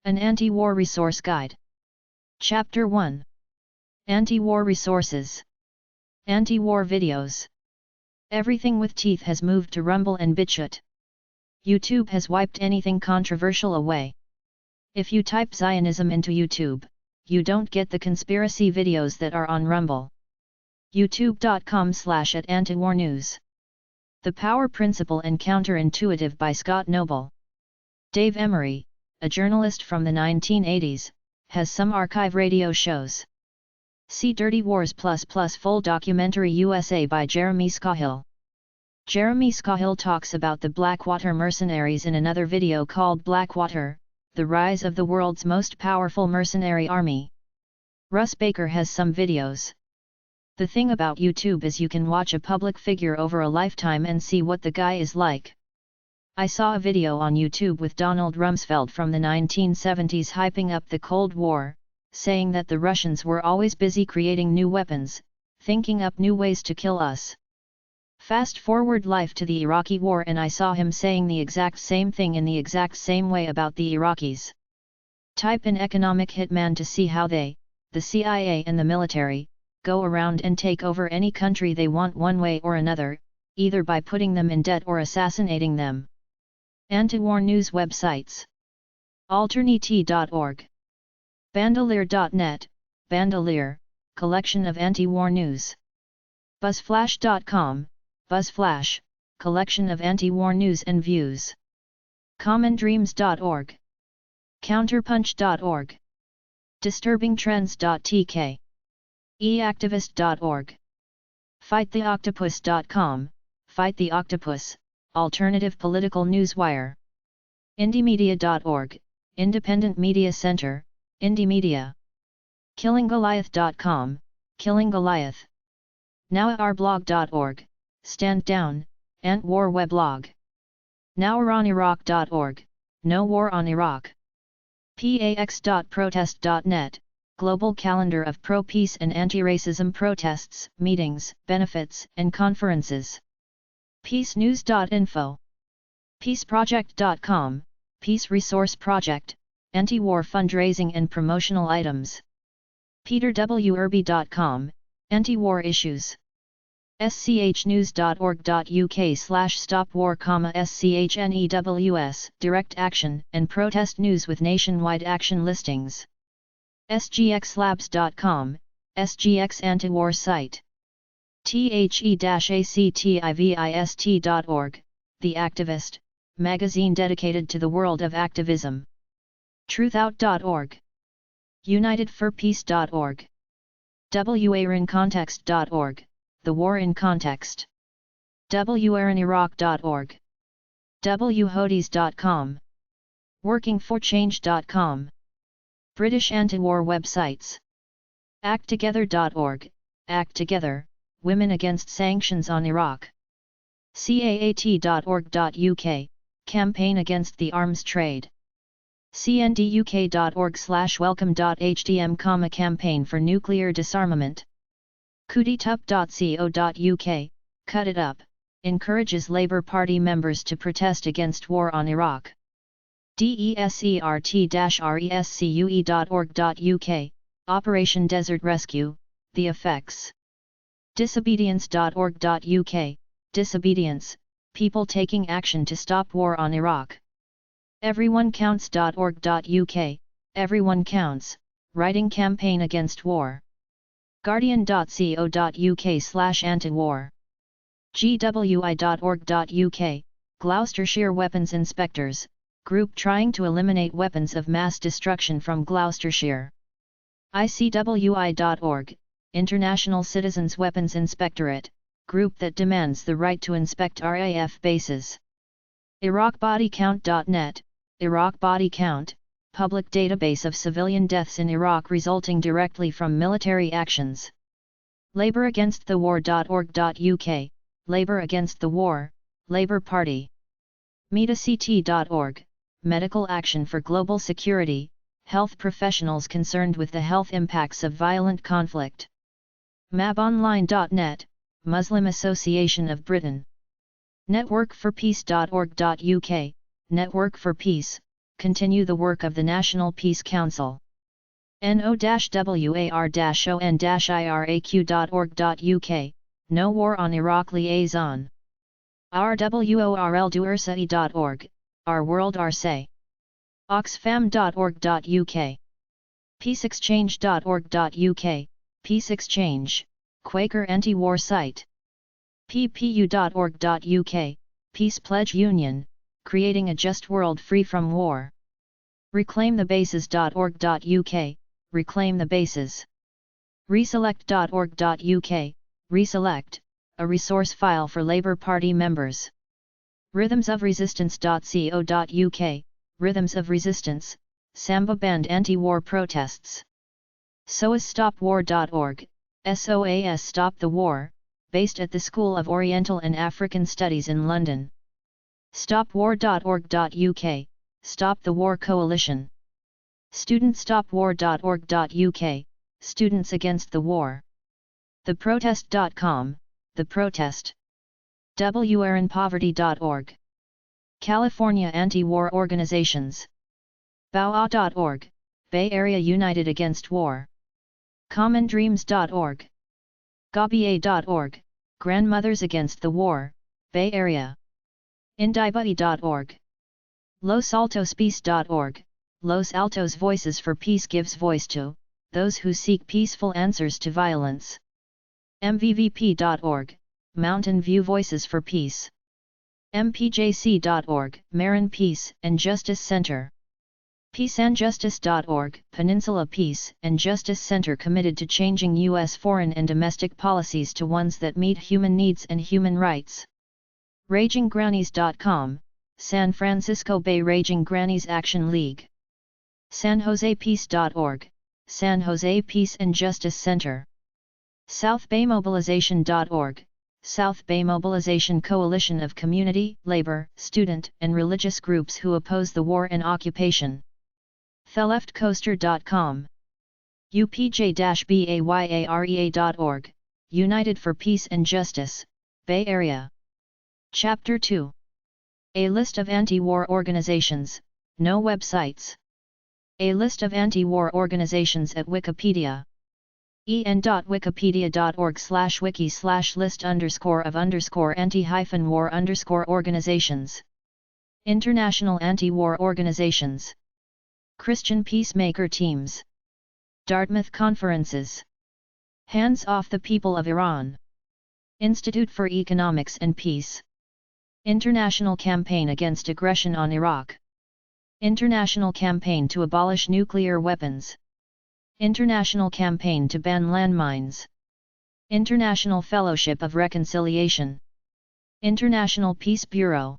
An Anti-War Resource Guide. Chapter 1. Anti-War Resources. Anti-War Videos. Everything with teeth has moved to Rumble and BitChute. YouTube has wiped anything controversial away. If you type Zionism into YouTube, you don't get the conspiracy videos that are on Rumble. youtube.com/@antiwarnews. The Power Principle and Counterintuitive by Scott Noble. Dave Emery, a journalist from the 1980s, has some archive radio shows. See Dirty Wars ++ full documentary USA by Jeremy Scahill. Jeremy Scahill talks about the Blackwater mercenaries in another video called Blackwater, the rise of the world's most powerful mercenary army. Russ Baker has some videos. The thing about YouTube is you can watch a public figure over a lifetime and see what the guy is like. I saw a video on YouTube with Donald Rumsfeld from the 1970s hyping up the Cold War, saying that the Russians were always busy creating new weapons, thinking up new ways to kill us. Fast forward life to the Iraqi war and I saw him saying the exact same thing in the exact same way about the Iraqis. Type in economic hitman to see how they, the CIA and the military, go around and take over any country they want one way or another, either by putting them in debt or assassinating them. Anti-war news websites. Alternate.org. Bandolier.net, Bandolier, collection of anti-war news. Buzzflash.com, Buzzflash, collection of anti-war news and views. Commondreams.org. Counterpunch.org. Disturbingtrends.tk. eactivist.org. FightTheOctopus.com, Fight the Octopus, alternative political newswire. Indiemedia.org, Independent Media Center, Indie Media. KillingGoliath.com, Killing Goliath. NowOurBlog.org, Stand Down, Ant-War Weblog. NowOuronIraq.org, No War on Iraq. PAX.protest.net, Global Calendar of Pro-Peace and Anti-Racism Protests, Meetings, Benefits, and Conferences. PeaceNews.info. PeaceProject.com, Peace Resource Project, Anti-War Fundraising and Promotional Items. PeterWErby.com, Anti-War Issues. schnews.org.uk/stopwar, SCHNEWS, Direct Action and Protest News with nationwide action listings. SGXLabs.com, SGX Anti-War Site. The-activist.org, The Activist, magazine dedicated to the world of activism. Truthout.org. UnitedForPeace.org. warincontext.org, The War in Context. wariniraq.org. whodis.com. workingforchange.com. British anti-war websites. acttogether.org, Act Together, Women Against Sanctions on Iraq. caat.org.uk, Campaign Against the Arms Trade. cnduk.org/welcome.hdm, Campaign for Nuclear Disarmament. coodytup.co.uk, Cut It Up, encourages Labour Party members to protest against war on Iraq. desert-rescue.org.uk, Operation Desert Rescue, The Effects. disobedience.org.uk, Disobedience, people taking action to stop war on Iraq. everyonecounts.org.uk, Everyone Counts, writing campaign against war. guardian.co.uk/antiwar. gwi.org.uk, Gloucestershire Weapons Inspectors, group trying to eliminate weapons of mass destruction from Gloucestershire. icwi.org, International Citizens Weapons Inspectorate, group that demands the right to inspect RAF bases. IraqBodyCount.net, Iraq Body Count, public database of civilian deaths in Iraq resulting directly from military actions. LabourAgainstTheWar.org.uk, Labour Against the War, Labour Party. MetaCT.org, Medical Action for Global Security, health professionals concerned with the health impacts of violent conflict. MabOnline.net, Muslim Association of Britain. NetworkForPeace.org.uk, Network for Peace, continue the work of the National Peace Council. no-war-on-iraq.org.uk, No War on Iraq Liaison. rworldursae.org, Our World Our Say. oxfam.org.uk. peaceexchange.org.uk, Peace Exchange, Quaker anti-war site. ppu.org.uk, Peace Pledge Union, creating a just world free from war. reclaimthebases.org.uk, Reclaim the Bases. reselect.org.uk, Reselect, a resource file for Labour Party members. rhythmsofresistance.co.uk, Rhythms of Resistance, Samba Band anti-war protests. soasstopwar.org, SOAS Stop the War, based at the School of Oriental and African Studies in London. stopwar.org.uk, Stop the War Coalition. studentstopwar.org.uk, Students Against the War. theprotest.com, The Protest. wrinpoverty.org. California Anti-War Organizations. BOA.org, Bay Area United Against War. commondreams.org. gabier.org, Grandmothers Against the War, Bay Area. indibuddy.org. losaltospeace.org, Los Altos Voices for Peace gives voice to those who seek peaceful answers to violence. mvvp.org, Mountain View Voices for Peace. mpjc.org, Marin Peace and Justice Center. peaceandjustice.org, Peninsula Peace and Justice Center committed to changing U.S. foreign and domestic policies to ones that meet human needs and human rights. RagingGrannies.com, San Francisco Bay Raging Grannies Action League. SanJosePeace.org, San Jose Peace and Justice Center. SouthBayMobilization.org, South Bay Mobilization Coalition of community, labor, student, and religious groups who oppose the war and occupation. TheLeftCoaster.com. UPJ-BAYAREA.org, United for Peace and Justice, Bay Area. Chapter 2. A list of anti-war organizations, no websites. A list of anti-war organizations at Wikipedia. en.wikipedia.org/wiki/list_of_anti-war organizations. International anti-war organizations. Christian peacemaker teams. Dartmouth conferences. Hands off the people of Iran. Institute for Economics and Peace. International campaign against aggression on Iraq. International campaign to abolish nuclear weapons. International campaign to ban landmines. International Fellowship of Reconciliation. International Peace Bureau.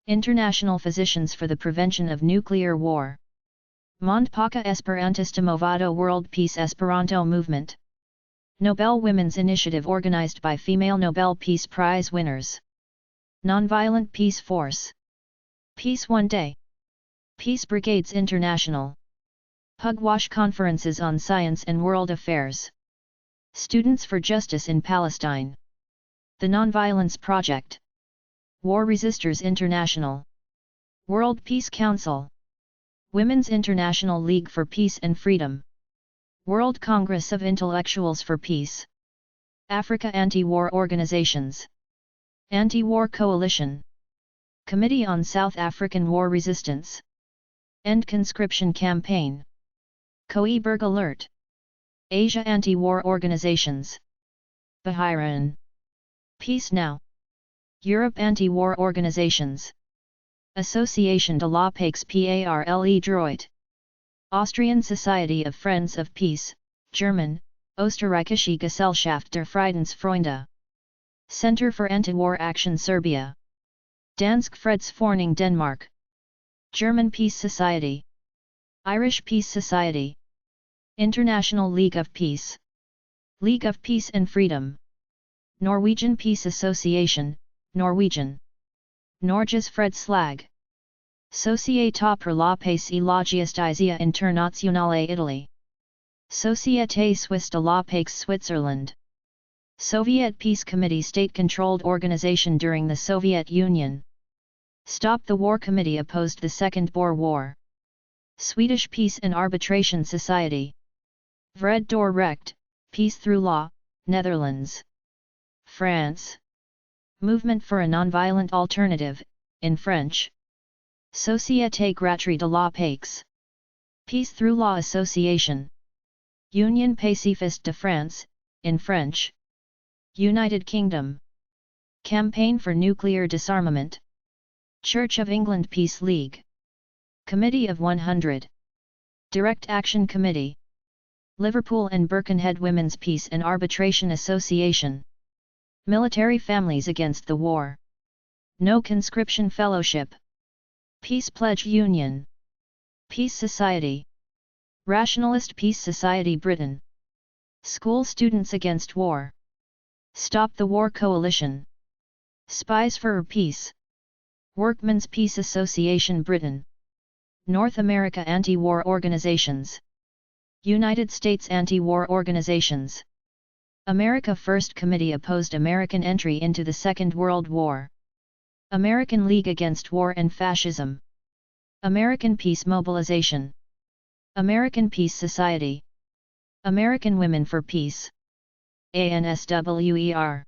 International Physicians for the Prevention of Nuclear War. Mondpaka Esperantista Movado World Peace Esperanto Movement. Nobel Women's Initiative organized by female Nobel Peace Prize winners. Nonviolent Peace Force. Peace One Day. Peace Brigades International. Pugwash Conferences on Science and World Affairs. Students for Justice in Palestine. The Nonviolence Project. War Resisters International. World Peace Council. Women's International League for Peace and Freedom. World Congress of Intellectuals for Peace. Africa Anti-War Organizations. Anti-War Coalition. Committee on South African War Resistance. End Conscription Campaign. Coeberg Alert. Asia Anti-War Organizations. Bahrain. Peace Now. Europe Anti-War Organizations. Association de la Paix Parle Droit. Austrian Society of Friends of Peace, German, Österreichische Gesellschaft der Friedensfreunde. Center for Anti-War Action Serbia. Dansk Fredsforening Denmark. German Peace Society. Irish Peace Society. International League of Peace. League of Peace and Freedom. Norwegian Peace Association, Norwegian. Norges Fredslag. Société pour la Paix et la Justice Internationale Italy. Société Suisse de la Paix Switzerland. Soviet Peace Committee state-controlled organization during the Soviet Union. Stop the War Committee opposed the Second Boer War. Swedish Peace and Arbitration Society. Vred door Recht, Peace through Law, Netherlands. France. Movement for a Nonviolent Alternative, in French. Société Gratuite de la Paix. Peace through Law Association. Union Pacifiste de France, in French. United Kingdom. Campaign for Nuclear Disarmament. Church of England Peace League. Committee of 100. Direct Action Committee. Liverpool and Birkenhead Women's Peace and Arbitration Association. Military Families Against the War. No Conscription Fellowship. Peace Pledge Union. Peace Society. Rationalist Peace Society Britain. School Students Against War. Stop the War Coalition. Spies for Peace. Workmen's Peace Association Britain. North America Anti-War Organizations. United States Anti-War Organizations. America First Committee opposed American entry into the Second World War. American League Against War and Fascism. American Peace Mobilization. American Peace Society. American Women for Peace. ANSWER.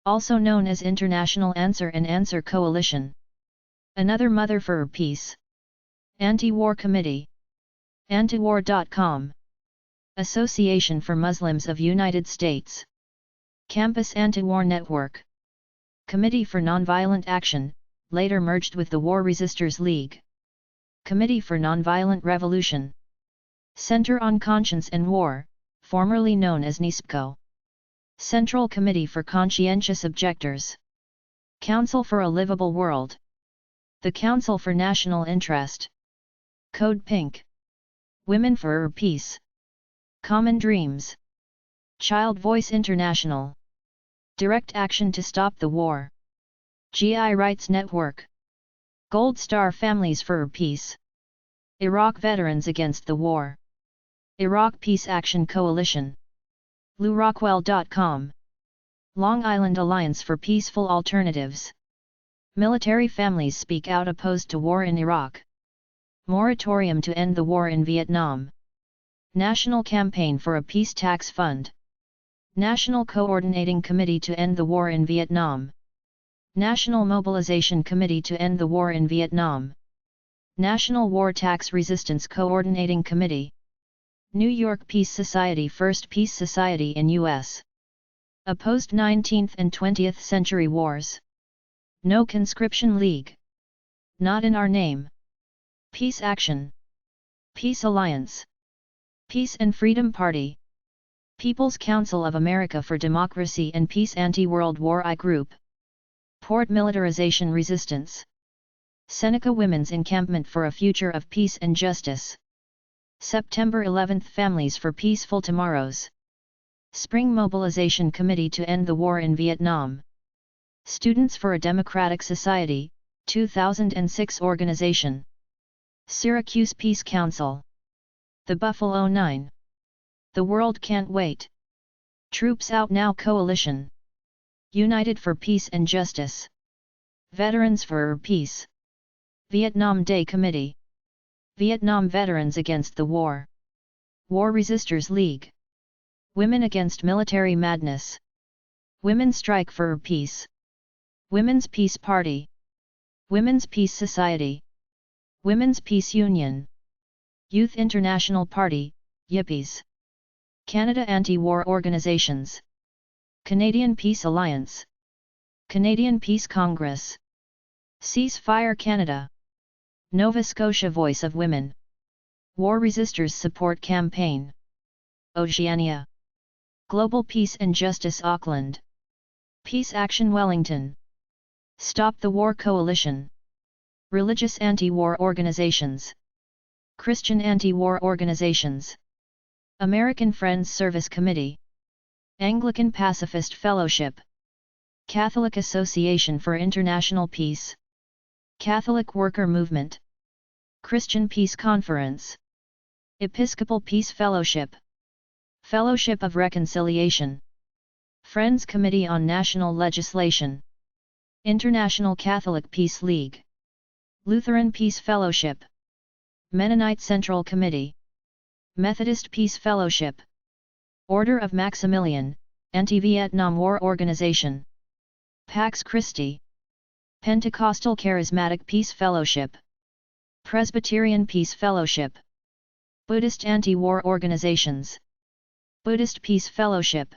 Also known as International Answer and Answer Coalition. Another Mother for Peace. Anti-War Committee. Antiwar.com. Association for Muslims of United States. Campus Anti-War Network. Committee for Nonviolent Action, later merged with the War Resisters League. Committee for Nonviolent Revolution. Center on Conscience and War, formerly known as NISPCO. Central Committee for Conscientious Objectors. Council for a Livable World. The Council for National Interest. Code Pink. Women for Peace. Common Dreams. Child Voice International. Direct Action to Stop the War. GI Rights Network. Gold Star Families for Peace. Iraq Veterans Against the War. Iraq Peace Action Coalition. LouRockwell.com. Long Island Alliance for Peaceful Alternatives. Military Families Speak Out Opposed to War in Iraq. Moratorium to End the War in Vietnam. National Campaign for a Peace Tax Fund. National Coordinating Committee to End the War in Vietnam. National Mobilization Committee to End the War in Vietnam. National War Tax Resistance Coordinating Committee. New York Peace Society. First Peace Society in U.S. Opposed 19th and 20th century wars. No Conscription League. Not in Our Name. Peace Action. Peace Alliance. Peace and Freedom Party. People's Council of America for Democracy and Peace. Anti-World War I Group. Port Militarization Resistance. Seneca Women's Encampment for a Future of Peace and Justice. September 11th Families for Peaceful Tomorrows. Spring Mobilization Committee to End the War in Vietnam. Students for a Democratic Society, 2006 organization. Syracuse Peace Council. The Buffalo 9. The World Can't Wait. Troops Out Now Coalition. United for Peace and Justice. Veterans for Peace. Vietnam Day Committee. Vietnam Veterans Against the War. War Resisters League. Women Against Military Madness. Women Strike for Peace. Women's Peace Party. Women's Peace Society. Women's Peace Union. Youth International Party, Yippies. Canada Anti-War Organizations. Canadian Peace Alliance. Canadian Peace Congress. Ceasefire Canada. Nova Scotia Voice of Women. War Resisters Support Campaign. Oceania. Global Peace and Justice Auckland. Peace Action Wellington. Stop the War Coalition. Religious anti-war organizations. Christian anti-war organizations. American Friends Service Committee. Anglican Pacifist Fellowship. Catholic Association for International Peace. Catholic Worker Movement. Christian Peace Conference. Episcopal Peace Fellowship. Fellowship of Reconciliation. Friends Committee on National Legislation. International Catholic Peace League. Lutheran Peace Fellowship, Mennonite Central Committee, Methodist Peace Fellowship, Order of Maximilian, Anti-Vietnam War Organization, Pax Christi, Pentecostal Charismatic Peace Fellowship, Presbyterian Peace Fellowship, Buddhist Anti-War Organizations, Buddhist Peace Fellowship.